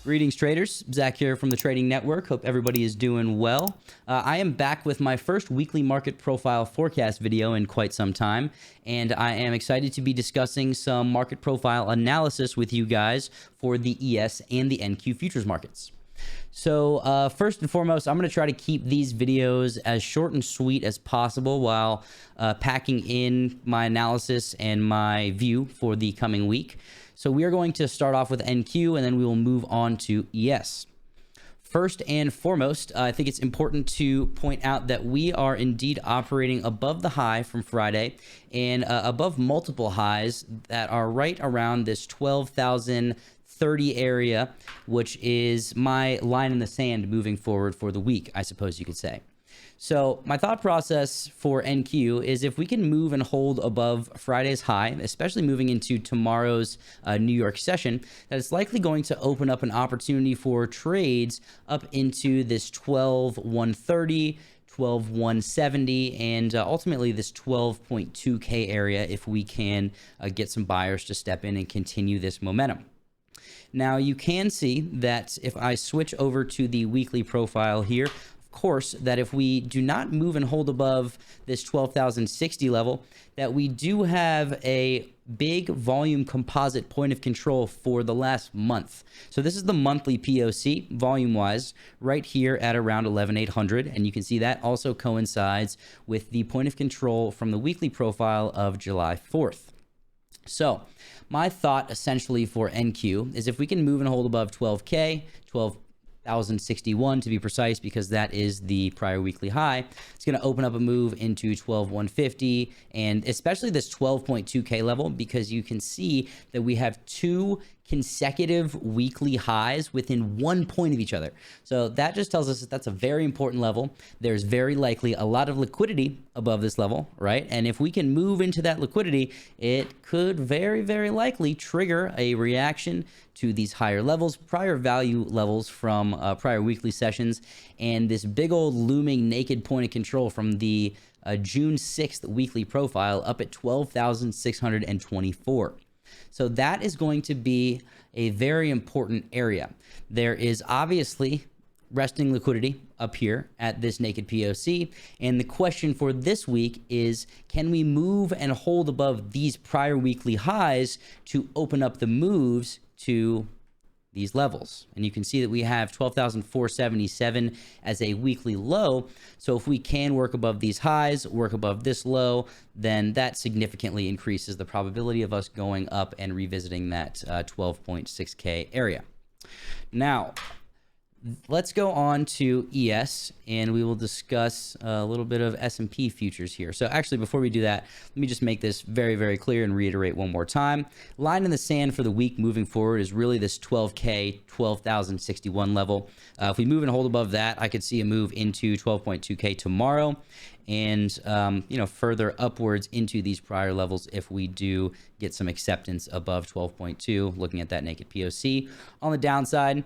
Greetings, traders. Zach here from the Trading Network. Hope everybody is doing well. I am back with my first weekly market profile forecast video in quite some time, and I am excited to be discussing some market profile analysis with you guys for the ES and the NQ futures markets. So first and foremost, I'm going to try to keep these videos as short and sweet as possible while packing in my analysis and my view for the coming week. So we are going to start off with NQ, and then we will move on to ES. First and foremost, I think it's important to point out that we are indeed operating above the high from Friday and above multiple highs that are right around this 12,030 area, which is my line in the sand moving forward for the week, I suppose you could say. So my thought process for NQ is if we can move and hold above Friday's high, especially moving into tomorrow's New York session, that it's likely going to open up an opportunity for trades up into this 12,130, 12,170, and ultimately this 12.2K area if we can get some buyers to step in and continue this momentum. Now you can see that if I switch over to the weekly profile here, course, that if we do not move and hold above this 12,060 level, that we do have a big volume composite point of control for the last month. So this is the monthly POC volume wise right here at around 11,800, and you can see that also coincides with the point of control from the weekly profile of July 4th. So my thought essentially for NQ is if we can move and hold above 12K, 12,061 to be precise, because that is the prior weekly high, it's going to open up a move into 12,150 and especially this 12.2K level, because you can see that we have two consecutive weekly highs within 1 point of each other. So that just tells us that that's a very important level. There's very likely a lot of liquidity above this level, right? And if we can move into that liquidity, it could very, very likely trigger a reaction to these higher levels, prior value levels from prior weekly sessions, and this big old looming naked point of control from the June 6th weekly profile up at 12,624. So that is going to be a very important area. There is obviously resting liquidity up here at this naked POC. And the question for this week is, can we move and hold above these prior weekly highs to open up the moves to these levels? And you can see that we have 12,477 as a weekly low. So if we can work above these highs, work above this low, then that significantly increases the probability of us going up and revisiting that 12.6K area. Now, let's go on to ES, and we will discuss a little bit of S&P futures here. So actually, before we do that, let me just make this very, very clear and reiterate one more time. Line in the sand for the week moving forward is really this 12K, 12,061 level. If we move and hold above that, I could see a move into 12.2K tomorrow, and further upwards into these prior levels if we do get some acceptance above 12.2, looking at that naked POC. On the downside,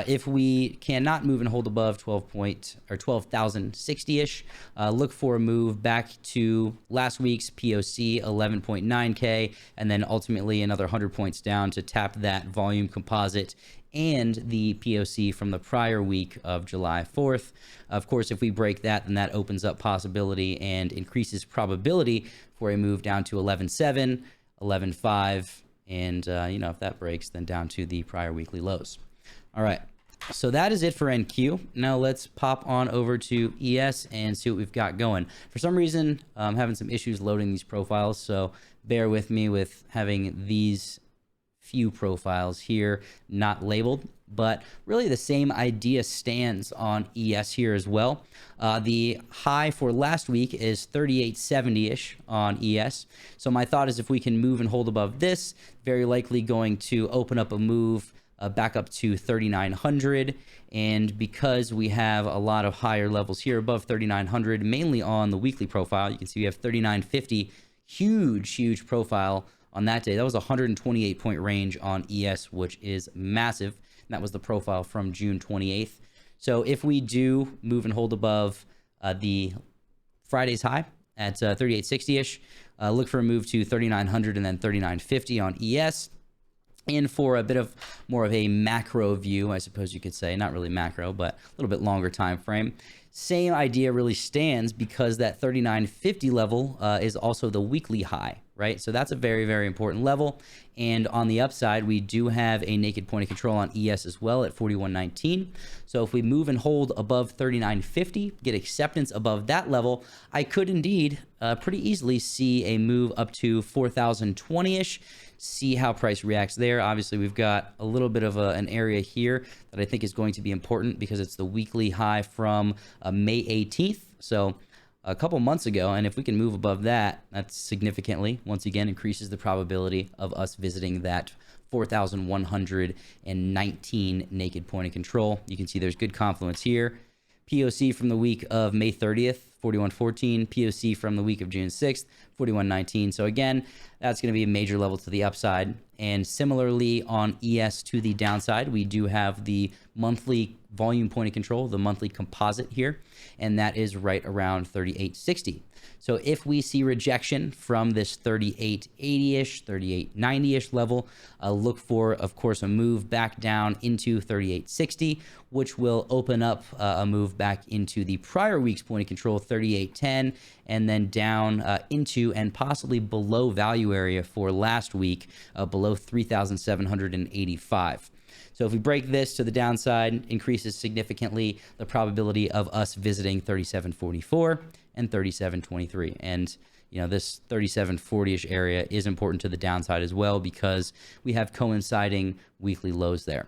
if we cannot move and hold above 12,060-ish, look for a move back to last week's POC 11.9K, and then ultimately another 100 points down to tap that volume composite and the POC from the prior week of July 4th. Of course, if we break that, then that opens up possibility and increases probability for a move down to 11.7, 11.5, and if that breaks, then down to the prior weekly lows. All right, so that is it for NQ. Now let's pop on over to ES and see what we've got going. For some reason, I'm having some issues loading these profiles, so bear with me with having these few profiles here not labeled, but really the same idea stands on ES here as well. The high for last week is 3870-ish on ES. So my thought is if we can move and hold above this, very likely going to open up a move back up to 3,900, and because we have a lot of higher levels here above 3,900, mainly on the weekly profile, you can see we have 3,950, huge profile on that day. That was a 128 point range on ES, which is massive. And that was the profile from June 28th. So if we do move and hold above the Friday's high at 3860-ish, look for a move to 3,900 and then 3,950 on ES. And for a bit of more of a macro view, I suppose you could say, not really macro, but a little bit longer time frame, same idea really stands because that 39.50 level is also the weekly high, right? So that's a very, very important level. And on the upside, we do have a naked point of control on ES as well at 41.19. So if we move and hold above 39.50, get acceptance above that level, I could indeed pretty easily see a move up to 4,020-ish. See how price reacts there. Obviously, we've got a little bit of an area here that I think is going to be important because it's the weekly high from May 18th. So a couple months ago. And if we can move above that, that's significantly, once again, increases the probability of us visiting that 4,119 naked point of control. You can see there's good confluence here. POC from the week of May 30th, 41.14. POC from the week of June 6th, 41.19. So again, that's going to be a major level to the upside. And similarly on ES to the downside, we do have the monthly volume point of control, the monthly composite here, and that is right around 38.60. So if we see rejection from this 38.80-ish, 38.90-ish level, look for, of course, a move back down into 38.60, which will open up a move back into the prior week's point of control, 38.10, and then down into and possibly below value area for last week, below 3,785. So if we break this to the downside, increases significantly the probability of us visiting 37.44 and 37.23. And you know, this 37.40-ish area is important to the downside as well because we have coinciding weekly lows there.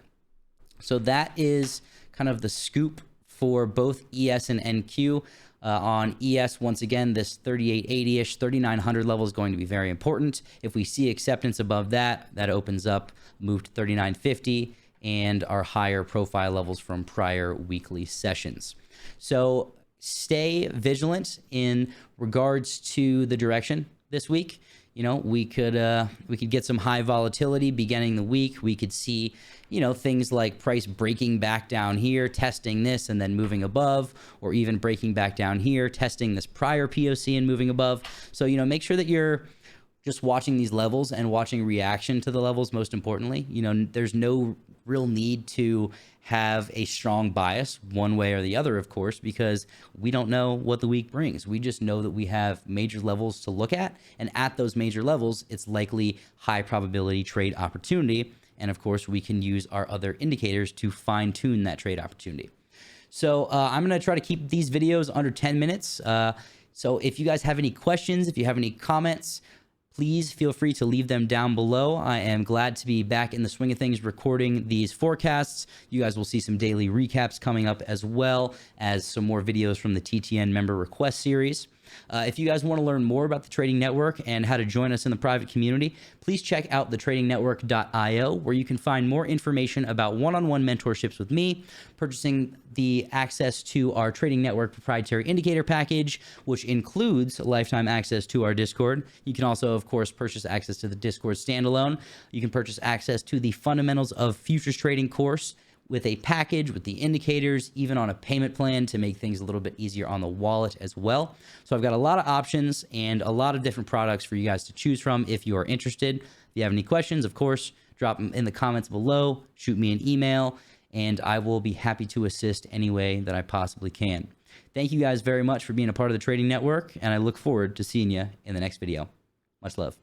So that is kind of the scoop for both ES and NQ. On ES, once again, this 38.80-ish, 3,900 level is going to be very important. If we see acceptance above that, that opens up, move to 39.50 and our higher profile levels from prior weekly sessions. So stay vigilant in regards to the direction this week. You know, we could get some high volatility beginning the week. We could see, you know, things like price breaking back down here, testing this and then moving above, or even breaking back down here, testing this prior POC and moving above. So, you know, make sure that you're just watching these levels and watching reaction to the levels. Most importantly, you know, there's no real need to have a strong bias one way or the other, of course, because we don't know what the week brings. We just know that we have major levels to look at, and at those major levels, it's likely high probability trade opportunity. And of course, we can use our other indicators to fine tune that trade opportunity. So I'm going to try to keep these videos under 10 minutes. So if you guys have any questions, if you have any comments, please feel free to leave them down below. I am glad to be back in the swing of things recording these forecasts. You guys will see some daily recaps coming up as well as some more videos from the TTN member request series. If you guys want to learn more about the Trading Network and how to join us in the private community, please check out thetradingnetwork.io, where you can find more information about one-on-one mentorships with me, purchasing the access to our Trading Network proprietary indicator package, which includes lifetime access to our Discord. You can also, of course, purchase access to the Discord standalone. You can purchase access to the Fundamentals of Futures Trading course with a package, with the indicators, even on a payment plan to make things a little bit easier on the wallet as well. So I've got a lot of options and a lot of different products for you guys to choose from if you are interested. If you have any questions, of course, drop them in the comments below, shoot me an email, and I will be happy to assist any way that I possibly can. Thank you guys very much for being a part of the Trading Network, and I look forward to seeing you in the next video. Much love.